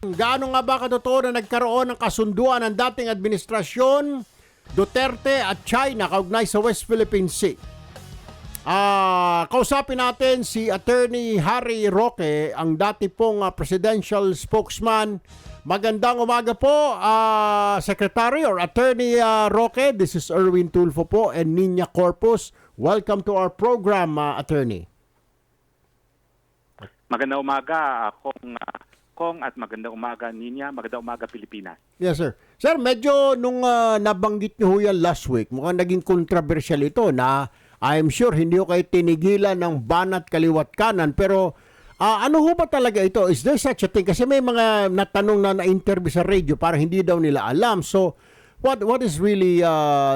Gaano nga ba katotoo na nagkaroon ng kasunduan ng dating administrasyon Duterte at China kaugnay sa West Philippine Sea? Kausapin natin si Attorney Harry Roque, ang dati pong presidential spokesman. Magandang umaga po, Secretary or Attorney Roque. This is Erwin Tulfo po and Nina Corpus. Welcome to our program, Attorney. Magandang umaga, Kong, at magandang umaga, Nina. Magandang umaga, Pilipinas. Yes, sir. Sir, medyo nung nabanggit niyo yan last week, mukhang naging controversial ito na I'm sure hindi ko kayo tinigilan ng banat kaliwat kanan. Pero ano ho ba talaga ito? Is there such a thing? Kasi may mga natanong na na-interview sa radio para hindi daw nila alam. So, what is really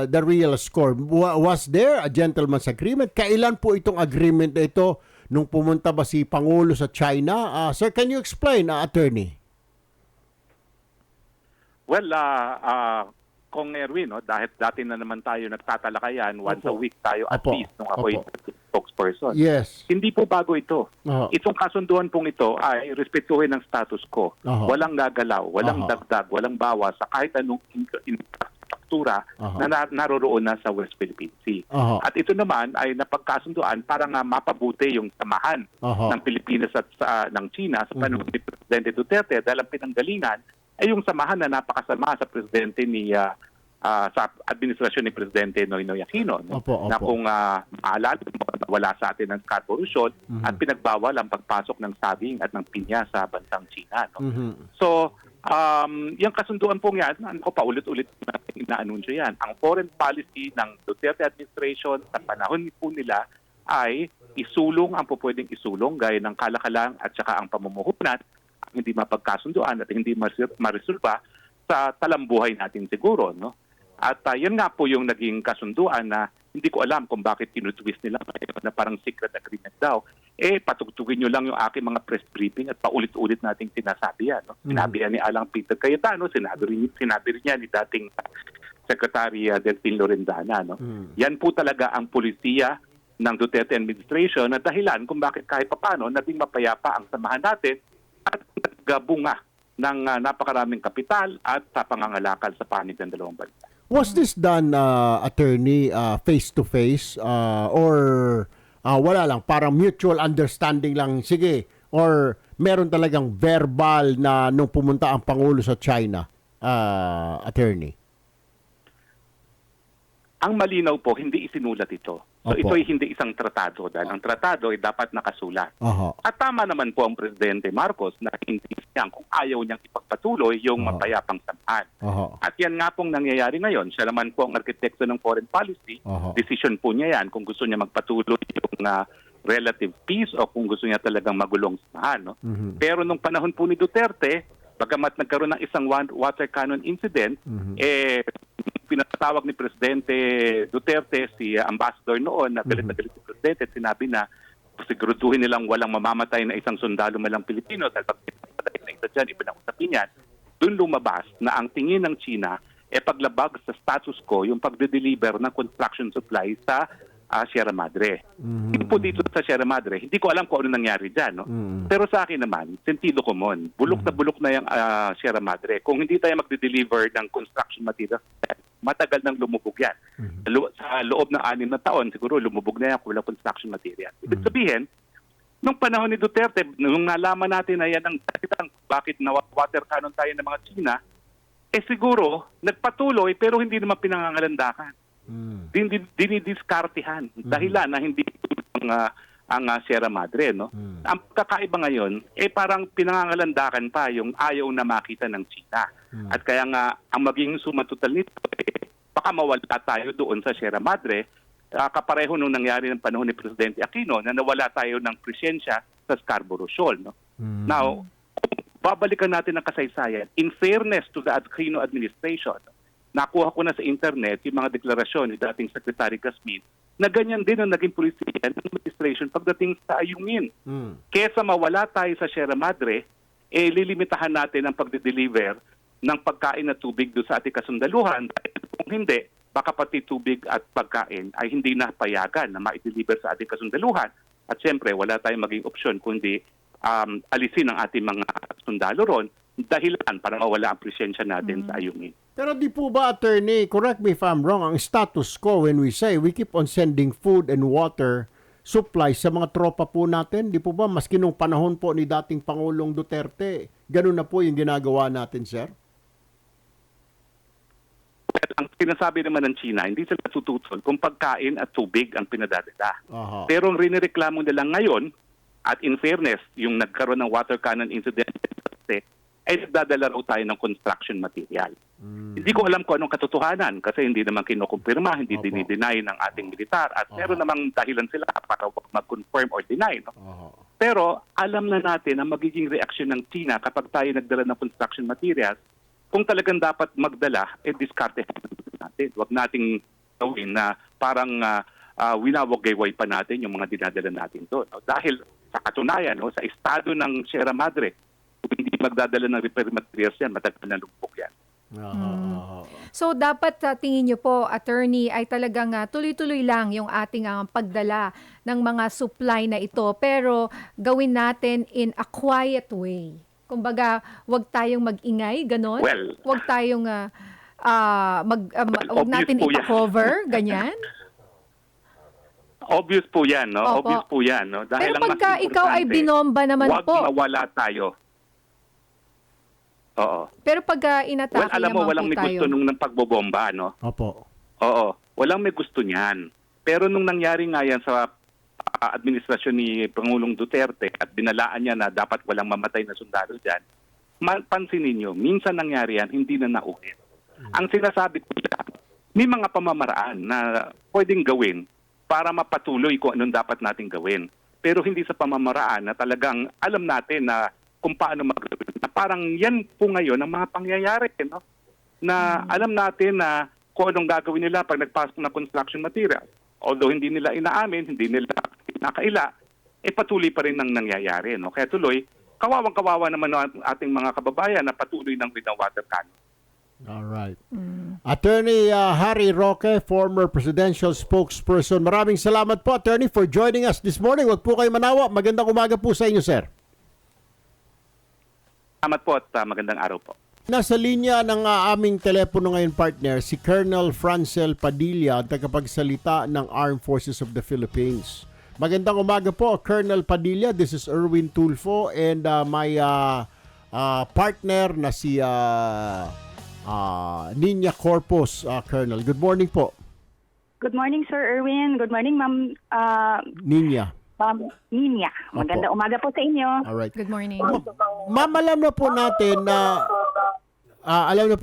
the real score? Was there a gentleman's agreement? Kailan po itong agreement na ito? Nung pumunta ba si Pangulo sa China? Sir, can you explain, Attorney? Well, Kong Erwin, no, dahil dati na naman tayo nagtatalakayan, once a week tayo at least nung ako'y spokesperson. Yes. Hindi po bago ito. Itong kasunduan pong ito ay respetuhin ng status quo. Walang gagalaw, walang dagdag, walang bawas sa kahit anong infrastruktura na naroroon na sa West Philippine Sea. At ito naman ay napagkasunduan para nga mapabuti yung samahan ng Pilipinas at ng China sa panahon ni Presidente Duterte dahil ang pinanggalingan ay yung samahan na napakasama sa presidente sa administrasyon ni Presidente Noynoy Aquino, no? Na kung maalala mo, wala sa atin ang Scarborough at pinagbawal ang pagpasok ng saging at ng pinya sa bansang China, no? So, yung kasunduan pong yan, paulit-ulit natin inaanunsyo yan. Ang foreign policy ng Duterte administration sa panahon po nila ay isulong ang pwedeng isulong gaya ng kalakalang at saka ang pamumuhunan ang hindi mapagkasunduan at hindi maresolba sa talambuhay natin siguro, no? At yan nga po yung naging kasunduan na hindi ko alam kung bakit tinutwist nila na parang secret agreement daw. Patugtugin nyo lang yung aking mga press briefing at paulit-ulit nating sinasabi yan. No? Sinabi yan ni Alang Peter Cayetano, sinabi rin niya ni dating Secretary Delfin Lorenzana. No? Yan po talaga ang polisiya ng Duterte administration na dahilan kung bakit kahit papano naging mapayapa ang samahan natin at nagbunga ng napakaraming kapital at sa pangangalakal sa panig ng dalawang bansa. Was this done, Attorney, face-to-face or wala lang, parang mutual understanding lang, sige, or meron talagang verbal na nung pumunta ang Pangulo sa China, Attorney? Ang malinaw po, hindi isinulat ito. So ito ay hindi isang tratado dahil ang tratado ay dapat nakasulat. At tama naman po ang Presidente Marcos na hindi niya kung ayaw niyang ipagpatuloy yung mapayapang samahan. At yan nga pong nangyayari ngayon. Siya naman po ang arkitekto ng foreign policy. Decision po niya yan kung gusto niya magpatuloy yung relative peace o kung gusto niya talagang magulong samahan. No? Pero nung panahon po ni Duterte, bagamat nagkaroon ng isang water cannon incident, pinatawag ni Presidente Duterte si Ambassador noon na galit na galit si Presidente at sinabi na siguraduhin nilang walang mamamatay na isang sundalo malang Pilipino dahil pag pinatay na isa dyan, ipinausapin yan. Doon lumabas na ang tingin ng China paglabag sa status quo yung pagde-deliver ng construction supply sa Sierra Madre. Hindi po dito sa Sierra Madre, hindi ko alam kung ano nangyari dyan. No? Pero sa akin naman, sentido common. Bulok na yung Sierra Madre. Kung hindi tayo magde-deliver ng construction materials, matagal nang lumubog yan. Sa loob ng 6 na taon, siguro lumubog na yan kung wala construction material. Ibig sabihin, nung panahon ni Duterte, nung nalaman natin na yan ang bakit na-water cannon tayo ng mga China, siguro, nagpatuloy pero hindi naman pinangangalandakan. Dinidiskartihan dahilan na hindi ang Sierra Madre, no? Ang kakaiba ngayon parang pinangangalandakan pa yung ayaw na makita ng China. At kaya nga ang maging sumatotal nito baka mawala tayo doon sa Sierra Madre, kapareho nung nangyari ng panahon ni Presidente Aquino na nawala tayo ng presensya sa Scarborough Shoal, no? Now, babalikan natin ang kasaysayan. In fairness to the Aquino administration, nakuha ko na sa internet yung mga deklarasyon ni dating Secretary Gasmin na ganyan din ang naging polisiya ng administration pagdating sa ayungin. Kesa mawala tayo sa Sierra Madre, lilimitahan natin ang pagde-deliver ng pagkain at tubig doon sa ating kasundaluhan. Kung hindi, baka pati tubig at pagkain ay hindi na payagan na ma-deliver sa ating kasundaluhan. At siyempre, wala tayong maging opsyon kundi alisin ang ating mga sundalo ron dahilan para mawala ang presensya natin sa Ayungin. Pero di po ba, attorney, correct me if I'm wrong, ang status quo when we say we keep on sending food and water supplies sa mga tropa po natin, di po ba, maski nung panahon po ni dating Pangulong Duterte, ganun na po yung ginagawa natin, sir? Ang sinasabi naman ng China, hindi sila tututol kung pagkain at tubig ang pinadadala. Aha. Pero ang rinireklamo nila ngayon, at in fairness, yung nagkaroon ng water cannon incident, ay nagdadala raw tayo ng construction material. Hindi ko alam kung anong katotohanan kasi hindi naman kinukumpirma, hindi dinideny ng ating militar at meron namang dahilan sila para mag-confirm or deny. No? Pero alam na natin ang magiging reaksyon ng China kapag tayo nagdala ng construction materials. Kung talagang dapat magdala, diskarte natin. Huwag nating gawin na parang winawagayway pa natin yung mga dinadala natin doon. No? Dahil sa katunayan, no, sa estado ng Sierra Madre, kung hindi magdadala ng repair materials yan, matagal na lumpok yan. So dapat sa tingin niyo po, attorney, ay talagang tuloy-tuloy lang yung ating pagdala ng mga supply na ito pero gawin natin in a quiet way. Kumbaga, wag tayong mag-ingay, ganon? Well, wag tayong wag natin obvious po yan. ipa-cover, ganyan? Obvious po yan, no? Opo. Obvious po yan, no? Dahil Pero ang pagka mas ikaw ay importante, binomba naman huwag po. mawala tayo. Oo. Pero pag inatake Well, alam mo, naman walang po may tayo. gusto nung pagbobomba, no? Opo. Oo. Walang may gusto niyan. Pero nung nangyari nga yan sa administrasyon ni Pangulong Duterte at binalaan niya na dapat walang mamatay na sundalo dyan, pansinin niyo, minsan nangyari yan, hindi na naulit. Ang sinasabi ko lang, may mga pamamaraan na pwedeng gawin para mapatuloy kung anong dapat nating gawin. Pero hindi sa pamamaraan na talagang alam natin na kung paano magawin. Na parang yan po ngayon ang mga pangyayari. No? Na alam natin na kung anong gagawin nila pag nagpasok ng construction material. Although hindi nila inaamin, hindi nila nakaila, patuloy pa rin ang nangyayari. No? Kaya tuloy, kawawang-kawawa naman ang ating mga kababayan na patuloy ng water cannon. All right. Attorney Harry Roque, former presidential spokesperson. Maraming salamat po, Attorney, for joining us this morning. Huwag po kayo manawa. Magandang umaga po sa inyo, sir. Salamat po at magandang araw po. Nasa linya ng aming telepono ngayon, partner, si Colonel Francel Padilla, tagapagsalita ng Armed Forces of the Philippines. Magandang umaga po, Colonel Padilla. This is Erwin Tulfo and my partner na si Nina Corpus, Colonel. Good morning po. Good morning, Sir Erwin. Good morning, Ma'am Nina. Ma'am Nina. Maganda umaga po sa inyo. Alright. Good morning. Ma'am, alam na po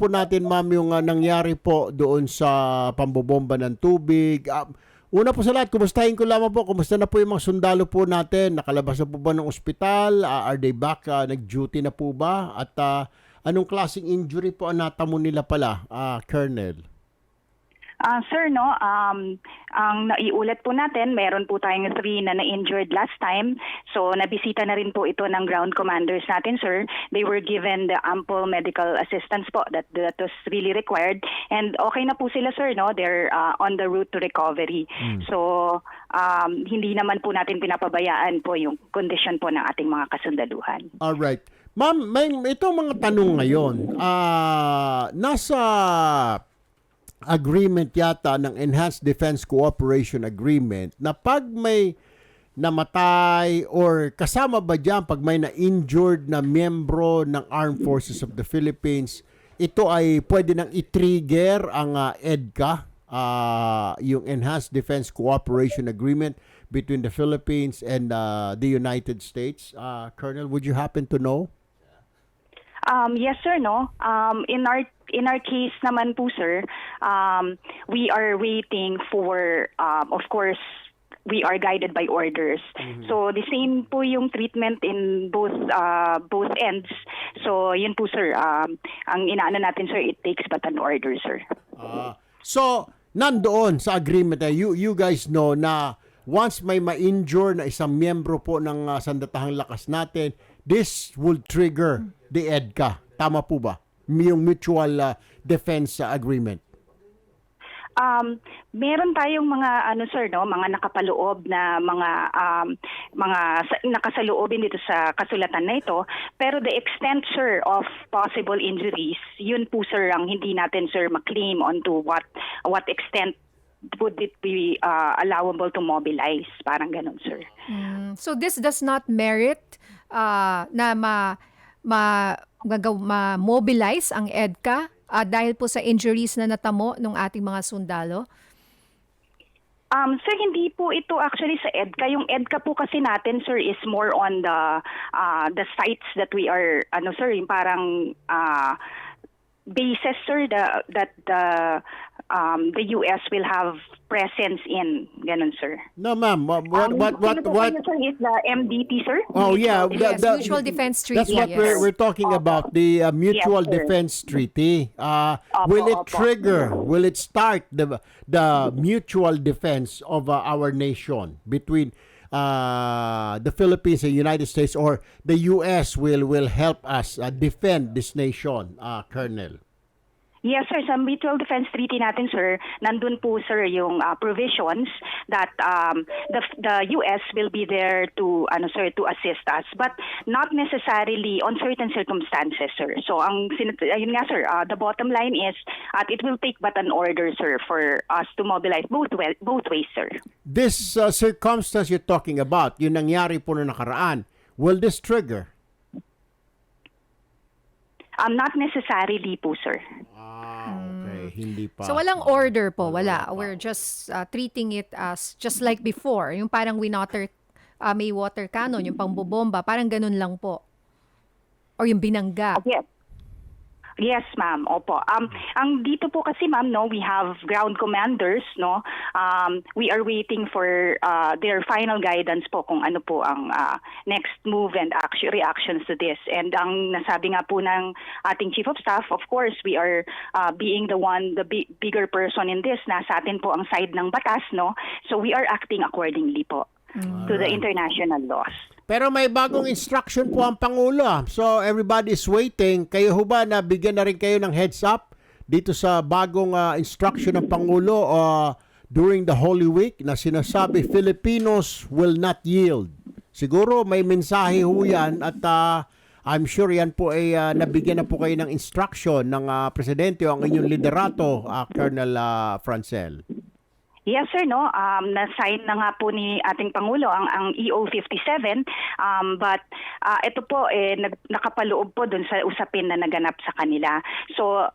natin, ma'am, yung nangyari po doon sa pambobomba ng tubig. Una po sa lahat, kumustahin ko lamang po, kumusta na po yung mga sundalo po natin? Nakalabas na po ba ng ospital? Are they back? Nag-duty na po ba? At anong klaseng injury po ang natamo nila pala, Colonel? Sir, no, ang naiulat po natin, meron po tayong 3 na na-injured last time. So, nabisita na rin po ito ng ground commanders natin, sir. They were given the ample medical assistance po that was really required. And okay na po sila, sir, no? They're on the route to recovery. So, hindi naman po natin pinapabayaan po yung condition po ng ating mga kasundaluhan. Alright. Ma'am, ito mga tanong ngayon. Nasa agreement yata ng Enhanced Defense Cooperation Agreement na pag may namatay or kasama ba dyan pag may na-injured na miyembro ng Armed Forces of the Philippines, ito ay pwede nang i-trigger ang EDCA, yung Enhanced Defense Cooperation Agreement between the Philippines and the United States. Colonel, would you happen to know? Yes, sir, no. In our case naman po, sir, we are waiting for, of course, we are guided by orders. So the same po yung treatment in both ends. So yun po, sir. Ang inaano natin, sir, it takes but an order, sir. So nandoon sa agreement, you guys know na once may ma-injure na isang miyembro po ng sandatahang lakas natin, this will trigger the EDCA. Tama po ba? Yung mutual defense agreement. Meron tayong mga sir no, mga nakapaloob na nakasaluobin dito sa kasulatan na ito, pero the extent sir of possible injuries, yun po sir ang hindi natin sir ma-claim onto what extent would it be allowable to mobilize, parang ganun sir. So this does not merit na ma-mobilize ang EDCA dahil po sa injuries na natamo ng ating mga sundalo? Sir, hindi po ito actually sa EDCA. Yung EDCA po kasi natin, sir, is more on the sites that we are, sir, yung parang bases, sir, that the U.S. will have presence in, ganun, sir. No, ma'am. What? Sir, is the MDT, sir? Oh, yeah. Yes, Mutual Defense Treaty. That's what yes. we're talking about, the Mutual Yes, sir. Defense Treaty. Will it trigger, will it start the mutual defense of our nation between the Philippines and the United States, or the U.S. will help us defend this nation, Colonel? Yes, sir. Sa Mutual Defense Treaty natin, sir, nandun po, sir, yung provisions that the U.S. will be there to, to assist us, but not necessarily on certain circumstances, sir. So, ayun nga, sir, the bottom line is, it will take but an order, sir, for us to mobilize both ways, sir. This circumstance you're talking about, yung nangyari po na nakaraan, will this trigger? Not necessarily po, sir. Okay, hindi pa. So walang order po, wala. We're just treating it as just like before. Yung parang may water cannon, yung pangbobomba, parang ganun lang po. Or yung binangga. Yes. Yes, ma'am. Opo. Ang dito po kasi, ma'am, no, we have ground commanders, no. We are waiting for their final guidance po kung ano po ang next move and reactions to this. And ang nasabi nga po ng ating Chief of Staff, of course, we are being the bigger person in this. Nasa atin po ang side ng batas, no. So we are acting accordingly po to the international laws. Pero may bagong instruction po ang Pangulo. So everybody is waiting. Kayo ho ba nabigyan na rin kayo ng heads up dito sa bagong instruction ng Pangulo during the Holy Week na sinasabi Filipinos will not yield? Siguro may mensahe ho yan at I'm sure yan po ay nabigyan na po kayo ng instruction ng Presidente o ang inyong liderato, Colonel Francel. Yes, sir, no. Na-sign na nga po ni ating Pangulo ang EO 57, but ito po nakapaloob po dun sa usapin na naganap sa kanila. So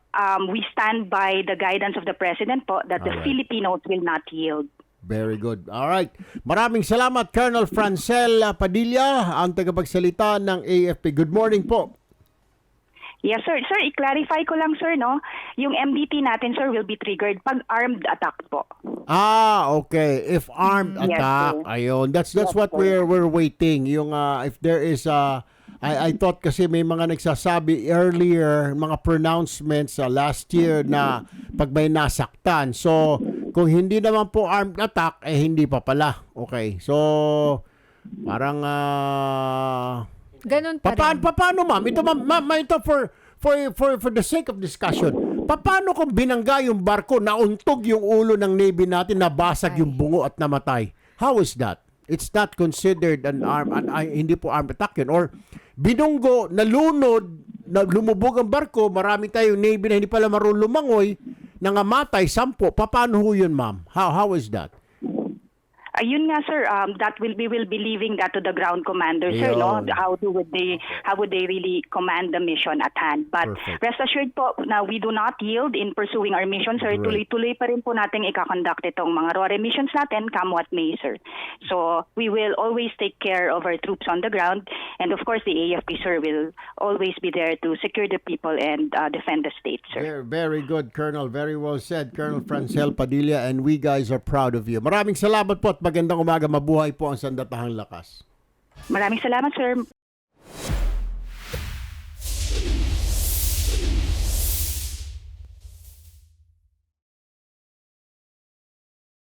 we stand by the guidance of the President po that the Filipinos will not yield. Very good. All right. Maraming salamat, Colonel Francel Padilla, ang tagapagsalita ng AFP. Good morning po. Yes, sir. Sir, i-clarify ko lang, sir, no? Yung MDT natin, sir, will be triggered pag armed attack po. Okay. If armed Yes, attack, sir. ayun. That's Yes, what sir. we're waiting. Yung if there is I thought kasi may mga nagsasabi earlier, mga pronouncements last year na pag may nasaktan. So, kung hindi naman po armed attack, hindi pa pala. Okay. So, parang Ganun pa rin. paano ma'am? Ito ma'am, ito for the sake of discussion. Paano kung binangga yung barko, nauntog yung ulo ng Navy natin, nabasag yung bungo at namatay? How is that? It's not considered hindi po armed attack yun. Or binunggo, nalunod, lumubog ang barko, marami tayong Navy na hindi pala marunong lumangoy, nangamatay, 10. Paano ho yun, ma'am? How is that? Ayun nga, sir, we will be leaving that to the ground commanders, sir, no? Ayun. How would they really command the mission at hand? But Perfect. rest assured po na we do not yield in pursuing our mission, sir. Great. Tuloy-tuloy pa rin po nating ikakonduct itong mga RORE missions natin, come what may, sir. So we will always take care of our troops on the ground, and of course the AFP, sir, will always be there to secure the people and defend the state, sir. Very good, Colonel. Very well said, Colonel Francel Padilla, and we guys are proud of you. Maraming salamat po at magandang umaga. Mabuhay po ang Sandatahang Lakas. Maraming salamat, sir.